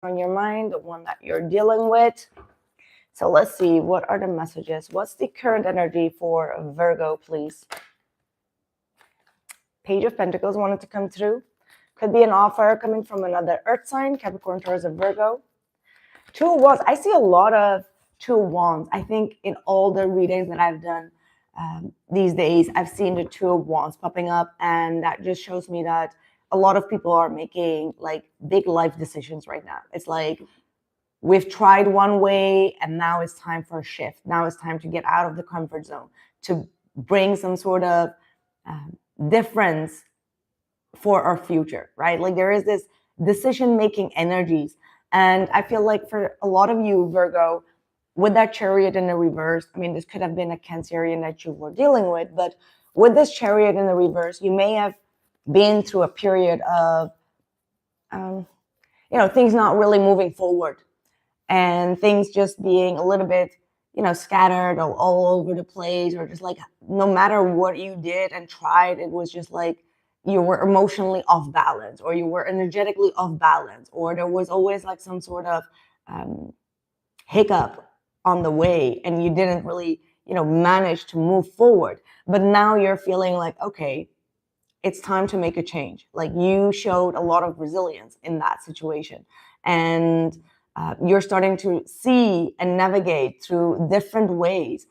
on your mind, the one that you're dealing with. So let's see, what are the messages? What's the current energy for Virgo, please? Page of Pentacles wanted to come through. Could be an offer coming from another earth sign, Capricorn, Taurus, or Virgo. Two of Wands. I see a lot of Two of Wands. I think in all the readings that I've done these days, I've seen the Two of Wands popping up, and that just shows me that a lot of people are making like big life decisions right now. It's like we've tried one way and now it's time for a shift. Now it's time to get out of the comfort zone, to bring some sort of difference for our future, right? Like there is this decision-making energies. And I feel like for a lot of you, Virgo, with that Chariot in the reverse, I mean, this could have been a Cancerian that you were dealing with, but with this Chariot in the reverse, you may have been through a period of, things not really moving forward and things just being a little bit, scattered or all over the place, or just like no matter what you did and tried, it was just like you were emotionally off balance, or you were energetically off balance, or there was always like some sort of hiccup on the way and you didn't really, manage to move forward. But now you're feeling like, okay, it's time to make a change. Like you showed a lot of resilience in that situation, and you're starting to see and navigate through different ways,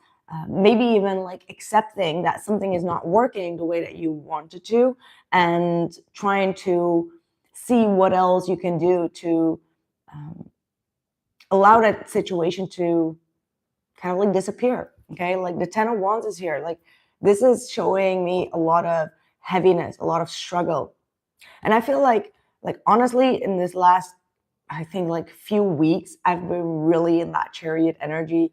maybe even like accepting that something is not working the way that you wanted to, and trying to see what else you can do to allow that situation to kind of like disappear. Okay, like the Ten of Wands is here. Like this is showing me a lot of heaviness, a lot of struggle. And I feel like honestly, in this last, I think like few weeks, I've been really in that Chariot energy,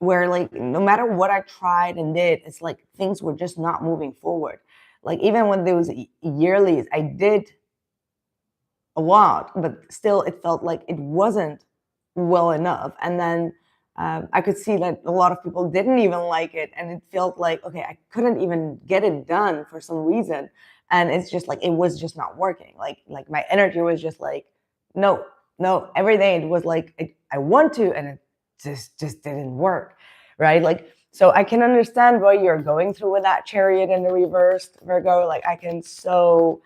where like no matter what I tried and did, it's like things were just not moving forward. Like even when there was yearlies, I did a lot, but still it felt like it wasn't well enough. And then I could see that a lot of people didn't even like it, and it felt like, okay, I couldn't even get it done for some reason. And it's just like, it was just not working. Like my energy was just like, no, every day it was like, I want to, and it just didn't work, right? Like, so I can understand what you're going through with that Chariot in the reverse, Virgo. Like I can so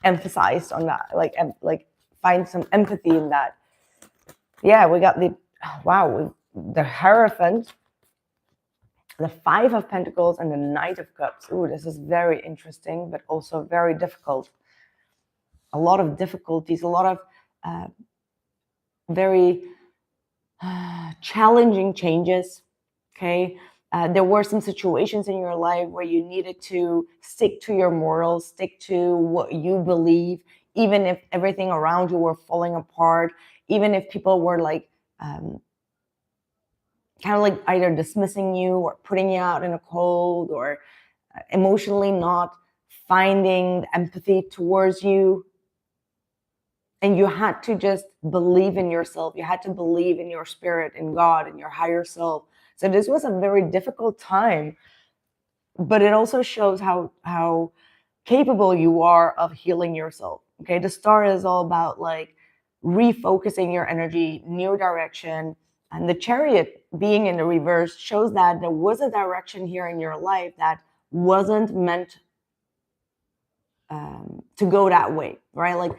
emphasize on that, like find some empathy in that. Yeah, we got the Hierophant, the Five of Pentacles, and the Knight of Cups. Ooh, this is very interesting, but also very difficult. A lot of difficulties, a lot of very challenging changes, okay? There were some situations in your life where you needed to stick to your morals, stick to what you believe, even if everything around you were falling apart, even if people were like, kind of like either dismissing you or putting you out in a cold, or emotionally not finding empathy towards you. And you had to just believe in yourself. You had to believe in your spirit, in God, in your higher self. So this was a very difficult time, but it also shows how capable you are of healing yourself. Okay, the Star is all about like refocusing your energy, new direction. And the Chariot being in the reverse shows that there was a direction here in your life that wasn't meant to go that way, right? Like,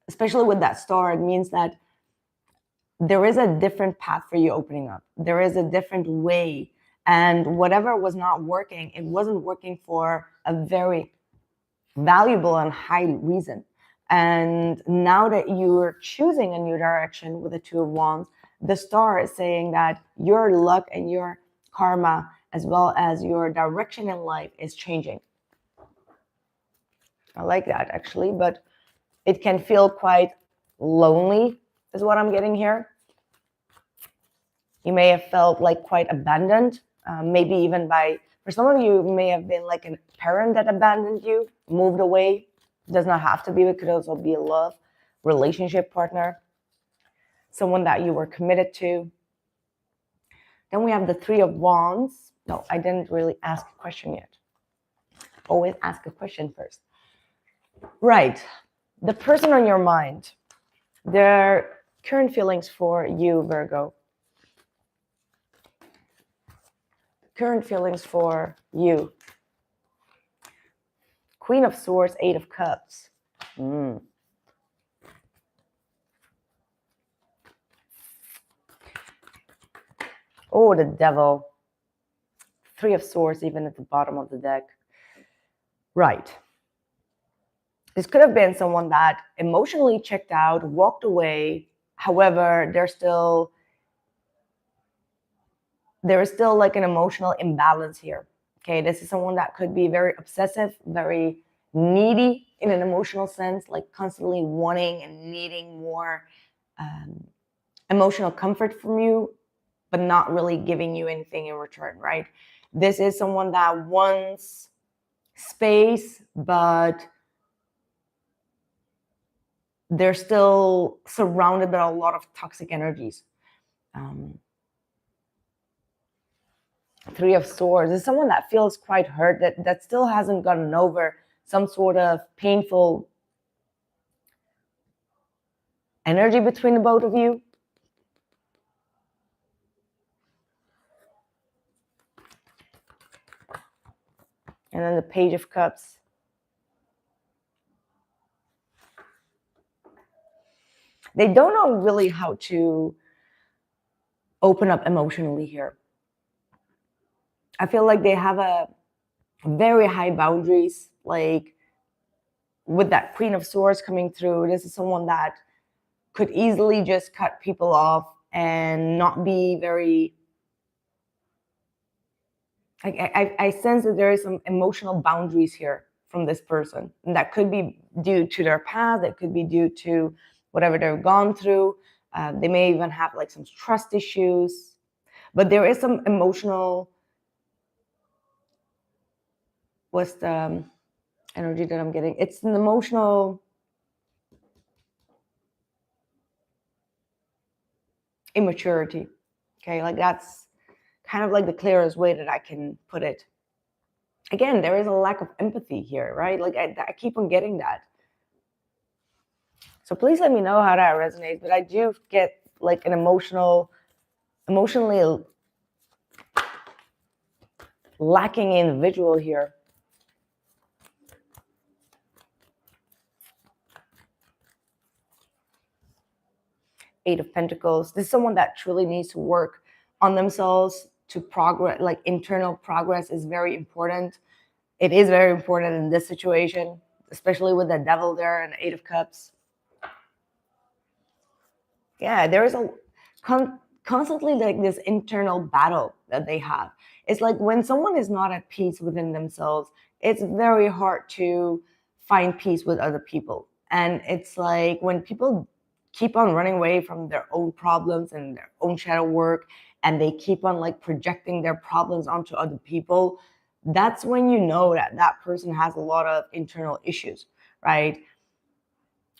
especially with that Star, it means that there is a different path for you opening up. There is a different way. And whatever was not working, it wasn't working for a very valuable and high reason. And now that you're choosing a new direction with the Two of Wands, the Star is saying that your luck and your karma, as well as your direction in life, is changing. I like that, actually, but it can feel quite lonely, is what I'm getting here. You may have felt like quite abandoned, maybe even for some of you, it may have been like a parent that abandoned you, moved away. It does not have to be, it could also be a love relationship partner, someone that you were committed to. Then we have the Three of Wands. No, I didn't really ask a question yet. Always ask a question first. Right. The person on your mind. Their current feelings for you, Virgo. Current feelings for you. Queen of Swords, Eight of Cups. Oh, the Devil. Three of Swords, even at the bottom of the deck. Right. This could have been someone that emotionally checked out, walked away. However, there is still like an emotional imbalance here. Okay, this is someone that could be very obsessive, very needy in an emotional sense, like constantly wanting and needing more emotional comfort from you, but not really giving you anything in return, right? This is someone that wants space, but they're still surrounded by a lot of toxic energies. Three of Swords is someone that feels quite hurt, that still hasn't gotten over some sort of painful energy between the both of you. And then the Page of Cups. They don't know really how to open up emotionally here. I feel like they have a very high boundaries, like with that Queen of Swords coming through. This is someone that could easily just cut people off and not be very... I sense that there is some emotional boundaries here from this person. And that could be due to their past. That could be due to whatever they've gone through. They may even have like some trust issues. But there is some emotional... What's the energy that I'm getting? It's an emotional immaturity. Okay, like that's kind of like the clearest way that I can put it. Again, there is a lack of empathy here, right? Like I keep on getting that. So please let me know how that resonates. But I do get like an emotionally lacking individual here. Eight of Pentacles. This is someone that truly needs to work on themselves to progress. Like internal progress is very important. It is very important in this situation, especially with the Devil there and Eight of Cups. Yeah, there is a constantly like this internal battle that they have. It's like when someone is not at peace within themselves, it's very hard to find peace with other people. And it's like when people keep on running away from their own problems and their own shadow work, and they keep on like projecting their problems onto other people, that's when you know that that person has a lot of internal issues, right?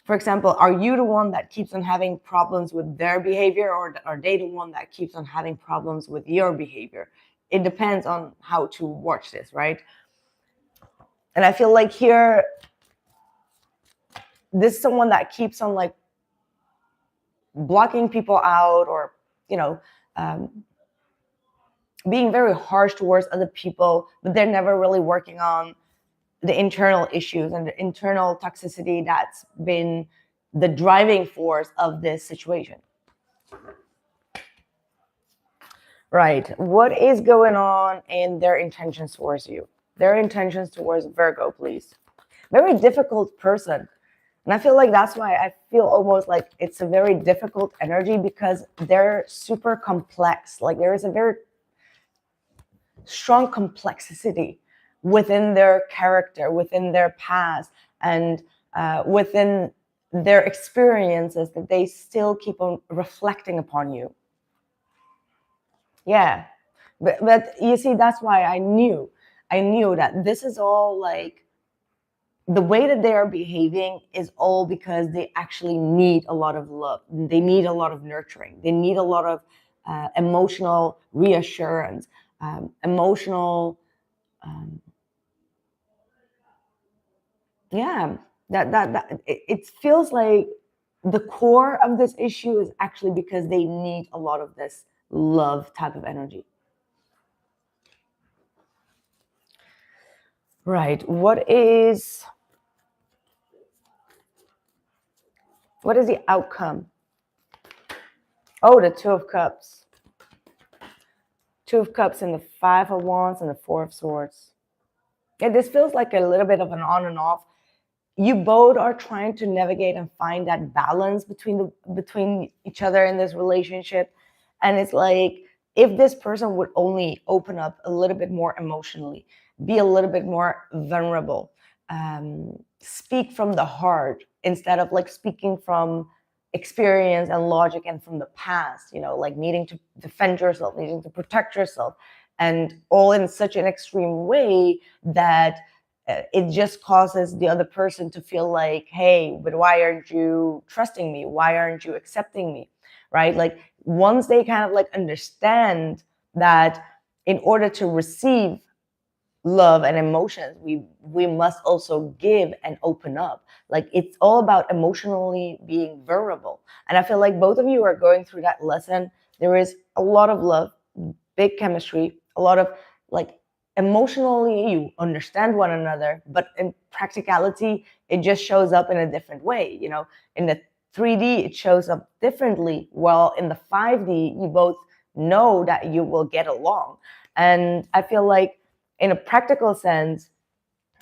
For example, are you the one that keeps on having problems with their behavior, or are they the one that keeps on having problems with your behavior? It depends on how to watch this, right? And I feel like here, this is someone that keeps on like blocking people out, or, you know, being very harsh towards other people, but they're never really working on the internal issues and the internal toxicity that's been the driving force of this situation. Right. What is going on in their intentions towards you? Their intentions towards Virgo, please. Very difficult person. And I feel like that's why I feel almost like it's a very difficult energy, because they're super complex. Like there is a very strong complexity within their character, within their past, and within their experiences that they still keep on reflecting upon you. Yeah, but you see, that's why I knew that this is all like the way that they are behaving is all because they actually need a lot of love. They need a lot of nurturing. They need a lot of emotional reassurance, emotional, yeah. That it feels like the core of this issue is actually because they need a lot of this love type of energy. Right. What is the outcome? Oh, the Two of Cups. Two of Cups and the Five of Wands and the Four of Swords. Yeah, this feels like a little bit of an on and off. You both are trying to navigate and find that balance between each other in this relationship. And it's like, if this person would only open up a little bit more emotionally, be a little bit more vulnerable, speak from the heart instead of like speaking from experience and logic and from the past, like needing to defend yourself, needing to protect yourself, and all in such an extreme way that it just causes the other person to feel like, hey, but why aren't you trusting me? Why aren't you accepting me? Right? Like, once they kind of like understand that in order to receive love and emotions, we must also give and open up. Like, it's all about emotionally being vulnerable. And I feel like both of you are going through that lesson. There is a lot of love, big chemistry, a lot of like, emotionally you understand one another, but in practicality it just shows up in a different way. In the 3D it shows up differently, while in the 5D you both know that you will get along. And I feel like in a practical sense,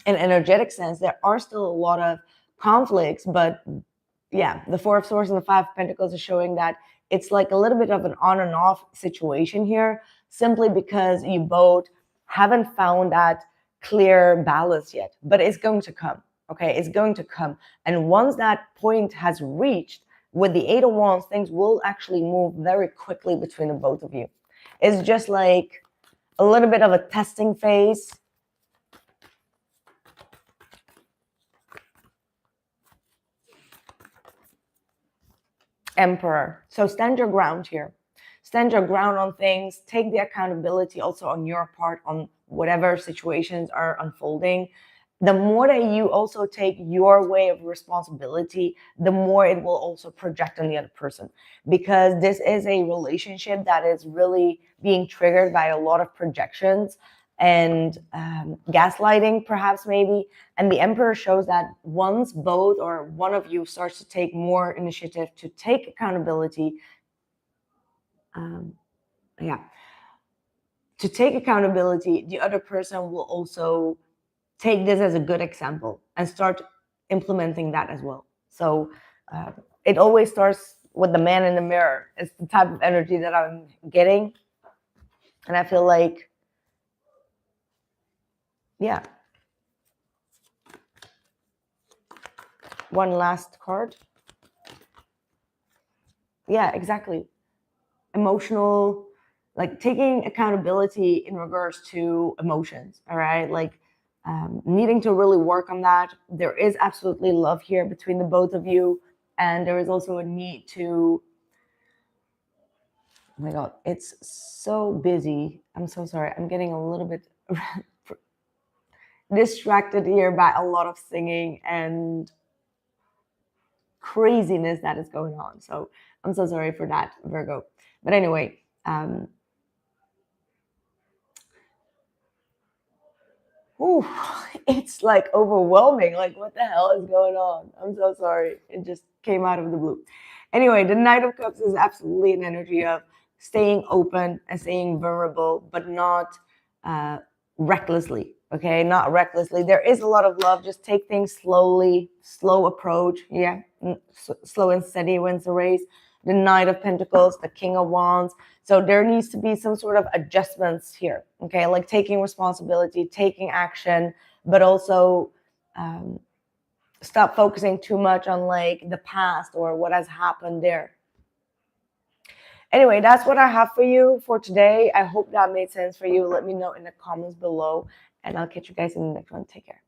in energetic sense, there are still a lot of conflicts, but yeah, the Four of Swords and the Five of Pentacles is showing that it's like a little bit of an on and off situation here, simply because you both haven't found that clear balance yet. But it's going to come, okay? It's going to come. And once that point has reached, with the Eight of Wands, things will actually move very quickly between the both of you. It's just like a little bit of a testing phase. Emperor. So stand your ground here. Stand your ground on things. Take the accountability also on your part on whatever situations are unfolding. The more that you also take your way of responsibility, the more it will also project on the other person. Because this is a relationship that is really being triggered by a lot of projections and gaslighting, perhaps, maybe. And the Emperor shows that once both or one of you starts to take more initiative to take accountability, to take accountability, the other person will also take this as a good example and start implementing that as well. So it always starts with the man in the mirror. It's the type of energy that I'm getting. And I feel like, yeah. One last card. Yeah, exactly. Emotional, like taking accountability in regards to emotions, all right? Like needing to really work on that. There is absolutely love here between the both of you. And there is also a need to, oh my God, it's so busy. I'm so sorry. I'm getting a little bit distracted here by a lot of singing and craziness that is going on. So I'm so sorry for that, Virgo. But anyway, it's like overwhelming. Like, what the hell is going on? I'm so sorry. It just came out of the blue. Anyway, the Knight of Cups is absolutely an energy of staying open and staying vulnerable, but not recklessly. Okay, not recklessly. There is a lot of love. Just take things slowly, slow approach. Yeah, slow and steady wins the race. The Knight of Pentacles, the King of Wands. So there needs to be some sort of adjustments here. Okay, like taking responsibility, taking action, but also stop focusing too much on like the past or what has happened there. Anyway, that's what I have for you for today. I hope that made sense for you. Let me know in the comments below, and I'll catch you guys in the next one. Take care.